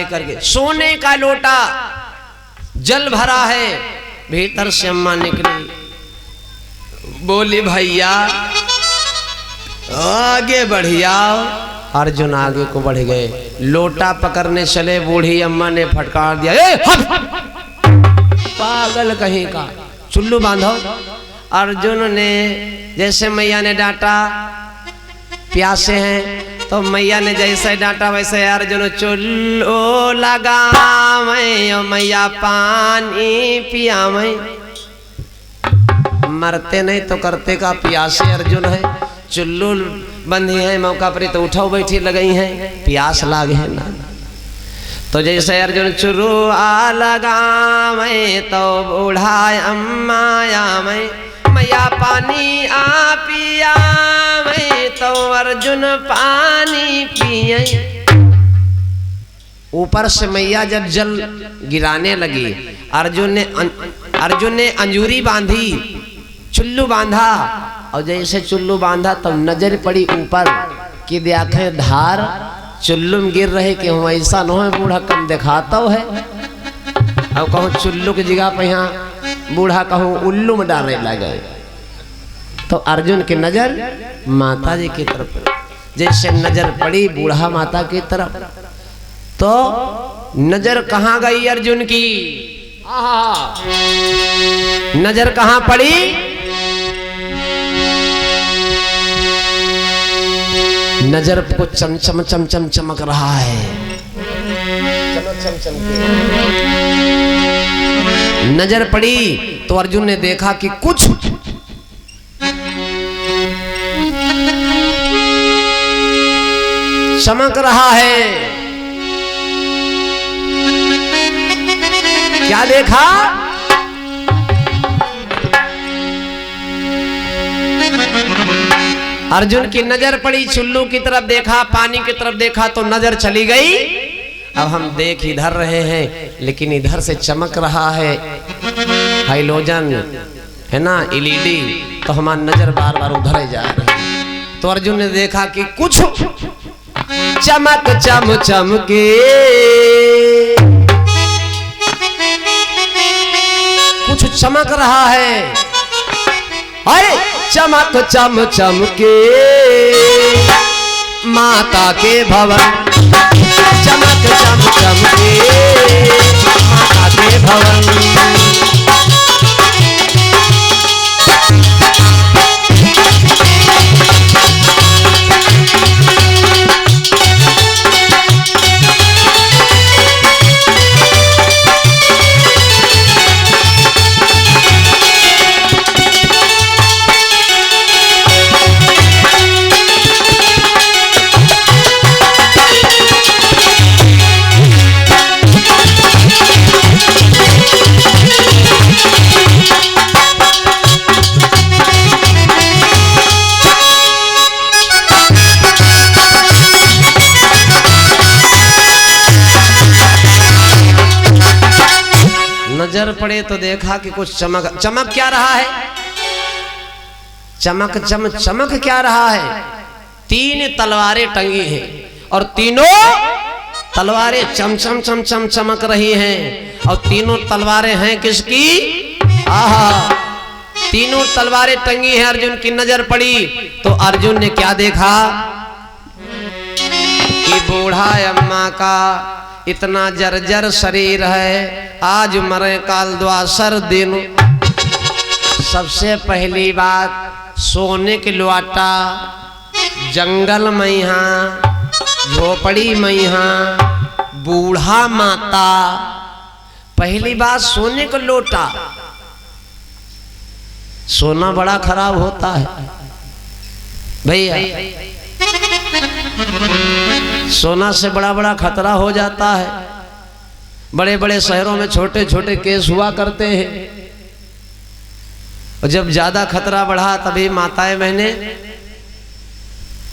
लेकर के, सोने का लोटा जल भरा है। भीतर से अम्मा निकली, बोली भैया आगे बढ़िया। अर्जुन आगे को बढ़ गए, लोटा पकड़ने चले, बूढ़ी अम्मा ने फटकार दिया, ए पागल कहीं का, चुल्लू बांधो। अर्जुन ने जैसे मैया ने डांटा, प्यासे हैं तो मैया ने जैसे डांटा वैसे अर्जुन चुल्लू लगा मैं, मैया पानी पिया मैं। मरते नहीं तो करते का, प्यासे अर्जुन है, चुल्लू बंधी है मौका पर तो उठाओ बैठी लगई है, प्यास लागे है ना। तो जैसे अर्जुन चुरू आ लगा मैं, तो बूढ़ा अम्मा या मैया पानी आ पिया मैं, तो अर्जुन पानी पिए। ऊपर से मैया जब जल गिराने लगी, अर्जुन ने अंजूरी बांधी, चुल्लू बांधा, और जैसे चुल्लू बांधा तब नजर पड़ी ऊपर कि देखें धार चुल्लू में गिर रहे कि हम ऐसा न हो बूढ़ा कम दिखाता है। अब कहूँ चुल्लू की जगह पे यहाँ बूढ़ा कहूँ उल्लू में डालने लगे। तो अर्जुन की नजर माता जी की तरफ, जैसे नजर पड़ी बूढ़ा माता की तरफ, तो नजर कहाँ गई अर्जुन की? नजर कहाँ पड़ी? नजर को चमचम चमचम चमक रहा है, चमक नजर पड़ी तो अर्जुन ने देखा कि कुछ चमक रहा है। क्या देखा? अर्जुन की नजर पड़ी, चुल्लू की तरफ देखा, पानी की तरफ देखा तो नजर चली गई। अब हम देख इधर रहे हैं लेकिन इधर से चमक रहा है, हाइलोजन है ना, एलईडी, तो हमारी नजर बार बार उधर ही जा रही है। तो अर्जुन ने देखा कि कुछ चमक चम चमके, कुछ चमक रहा है, अरे चमक चम चमके माता के भवन, चमक चम चमके माता के भवन। नजर पड़े तो देखा कि कुछ चमक, चमक क्या रहा है? चमक चमक क्या रहा है? 3 तलवारें टंगी हैं और तीनों तलवारें चमचम चमचम चमक रही हैं। और तीनों तलवारें हैं किसकी? आहा, तीनों तलवारें टंगी हैं। अर्जुन की नजर पड़ी तो अर्जुन ने क्या देखा कि बूढ़ा अम्मा का इतना जर्जर शरीर है, आज मरे काल द्वासर दिन। सबसे पहली बात, सोने के लोटा, जंगल में यहाँ, झोपड़ी में यहाँ, बूढ़ा माता। पहली बात सोने का लोटा, सोना बड़ा खराब होता है भैया, सोना से बड़ा बड़ा खतरा हो जाता है। बड़े बड़े शहरों में छोटे छोटे केस हुआ करते हैं, और जब ज्यादा खतरा बढ़ा तभी माताएं बहने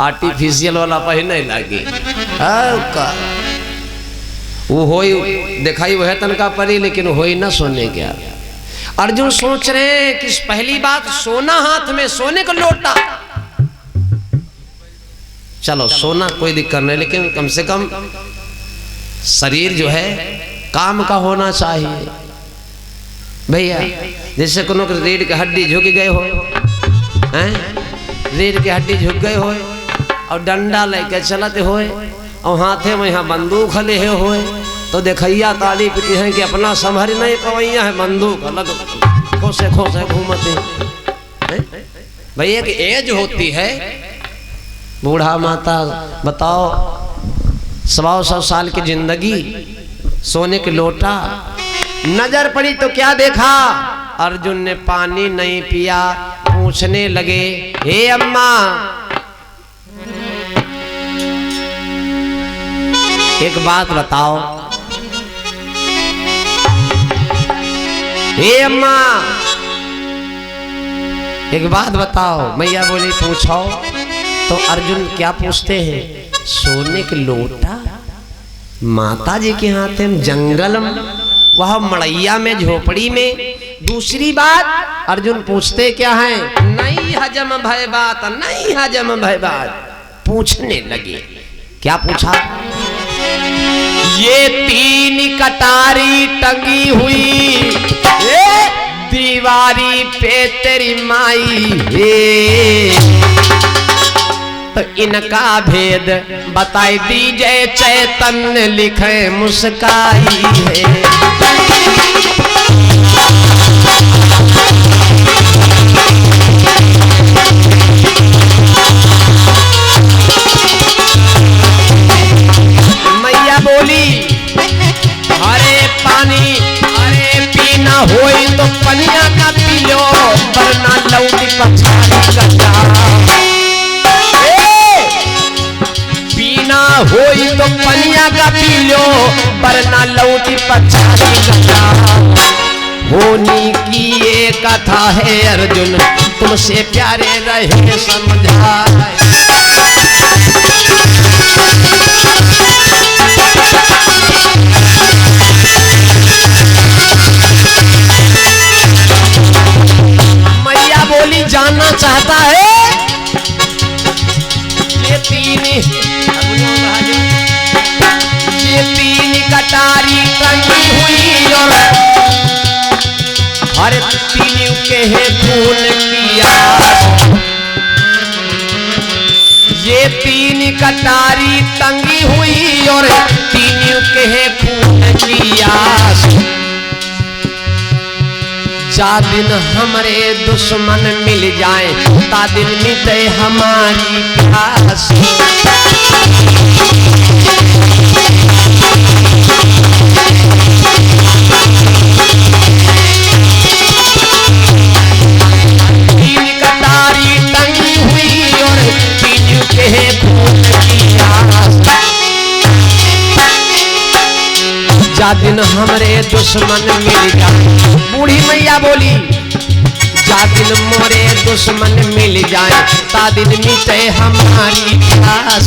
आर्टिफिशियल वाला पहनने लगी। वो हो दिखाई वह तन का परी, लेकिन हो ही ना सोने क्या। अर्जुन सोच रहे हैं कि पहली बात सोना, हाथ में सोने का लोटा, चलो सोना कोई दिक्कत नहीं, लेकिन कम से कम शरीर जो है काम का होना चाहिए भैया। जैसे कोनो रीढ़ की हड्डी झुक गए हो, रीढ़ की हड्डी झुक गए हो और डंडा लेके चलते होए और हाथे में यहाँ बंदूक ले होए तो देखैया ताली पीटी है कि अपना संभर नहीं पवैया है, बंदूक अलग खोसे खोसे घूमते भैया। कि एज होती है, बूढ़ा माता बताओ 100 साल की जिंदगी, सोने के लोटा, नजर पड़ी तो क्या देखा, अर्जुन ने पानी नहीं पिया, पूछने लगे हे अम्मा एक बात बताओ, हे अम्मा एक बात बताओ। मैया बोली पूछो। तो अर्जुन क्या पूछते हैं, सोने के लोटा माता जी के हाथ में जंगल में, वह मड़ैया में झोपड़ी में। दूसरी बात अर्जुन पूछते क्या है, नहीं हजम भय बात, नहीं हजम भय बात। पूछने लगे क्या पूछा, ये 3 कटारी टंगी हुई दीवारी पे तेरी माई है, तो इनका भेद बताई दीजिए, चैतन्य लिखे मुस्काई है। मैया बोली अरे पानी अरे पीना होई तो पनिया का पी लो, वरना लौटी पछाड़ी गड्ढा। पीना होई तो पनिया का पी लो, वरना लौटी पछाड़ी गड्ढा। होनी की ये कथा है अर्जुन, तुमसे प्यारे रहे समझाए। मैया बोली जानना चाहता है ये 3 कटारी टंगी हुई और हर 3 के है खून किया। ये 3 कटारी टंगी हुई और 3 के है खून किया। जा दिन हमारे दुश्मन मिल जाए, ता दिन मिटे हमारी प्यास। तीन कटारी टंगी हुई और 3 के खून की आस। जा दिन हमारे दुश्मन मिल जाए, बूढ़ी मैया बोली जा दिन मोरे दुश्मन मिल जाए, ता दिन मिटे हमारी प्यास।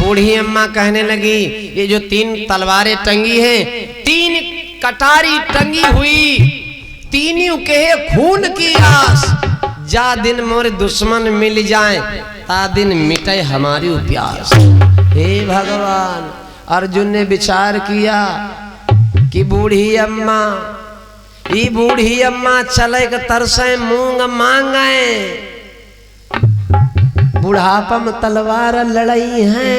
बूढ़ी अम्मा कहने लगी ये जो 3 तलवारें टंगी हैं, 3 कटारी टंगी हुई, 3 के खून की आस। जा दिन मोरे दुश्मन मिल जाए, ता दिन मिटे हमारी प्यास। हे भगवान, अर्जुन ने विचार किया कि बूढ़ी अम्मा ये बूढ़ी अम्मा चले के तरसे मूंग मांगे, बुढ़ापा में तलवार लड़ाई है।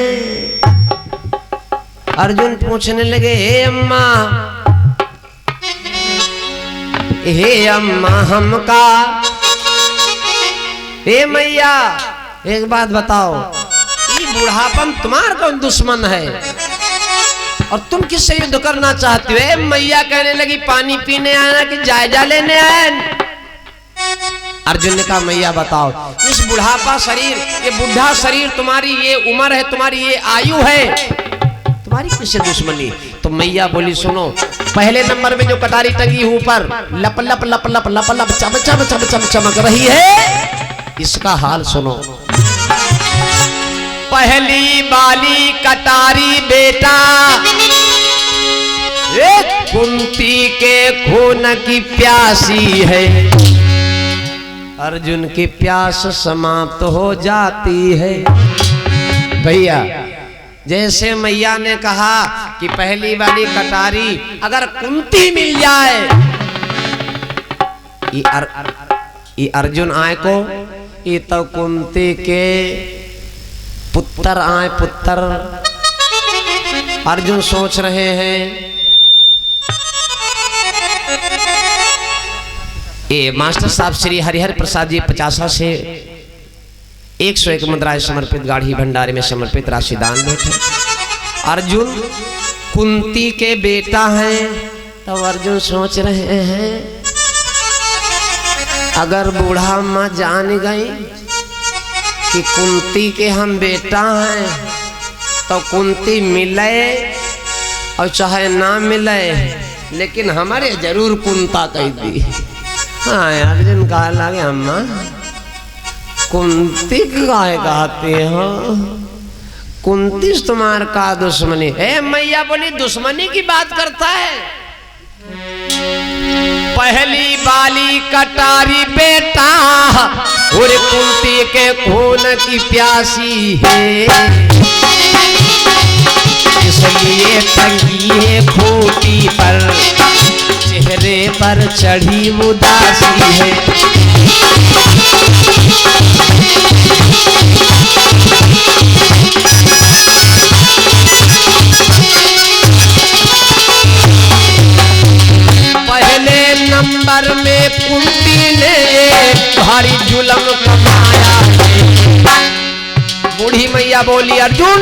अर्जुन पूछने लगे हे अम्मा हमका, हे मैया एक बात बताओ, ये बुढ़ापा में तुम्हारा कौन दुश्मन है और तुम किससे युद्ध करना चाहते हो? मैया कहने लगी पानी पीने आना कि जायजा लेने आए? अर्जुन ने कहा मैया बताओ, इस बुढ़ापा शरीर, ये बुढ़ा शरीर, तुम्हारी ये उम्र है, तुम्हारी ये आयु है, तुम्हारी किससे दुश्मनी? तो मैया बोली सुनो, पहले नंबर में जो कटारी टंगी ऊपर लप लप लप लप लप लप चम चम चम चम चमक रही है, इसका हाल सुनो। पहली वाली कटारी बेटा एक कुंती के खून की प्यासी है, अर्जुन की प्यास समाप्त हो जाती है। भैया जैसे मैया ने कहा कि पहली वाली कटारी अगर कुंती मिल जाए, ये अर्जुन आए को, ये तो कुंती के पुत्र आए, पुत्र। अर्जुन सोच रहे हैं ये मास्टर साहब श्री हरिहर प्रसाद जी 50 से 101 मुद्राएं समर्पित गाढ़ी भंडारे में समर्पित राशि दान देते। अर्जुन कुंती के बेटा हैं, तो अर्जुन सोच रहे हैं अगर बूढ़ा माँ जान गई कि कुंती के हम बेटा हैं, तो कुंती मिले और चाहे ना मिले, लेकिन हमारे जरूर कुंता कह दी। हाँ अर्जुन कहा लगे अम्मा कुंती काहे कहती हो, कुंती तुम्हार का दुश्मनी है? मैया बोली दुश्मनी की बात करता है, पहली वाली कटारी बेटा और कुंती के खून की प्यासी है, इसलिए टंगी है खूंटी पर, चेहरे पर चढ़ी उदासी है। पहले नंबर में कुंती ने भारी जुल्म कमाया है। बूढ़ी मैया बोली अर्जुन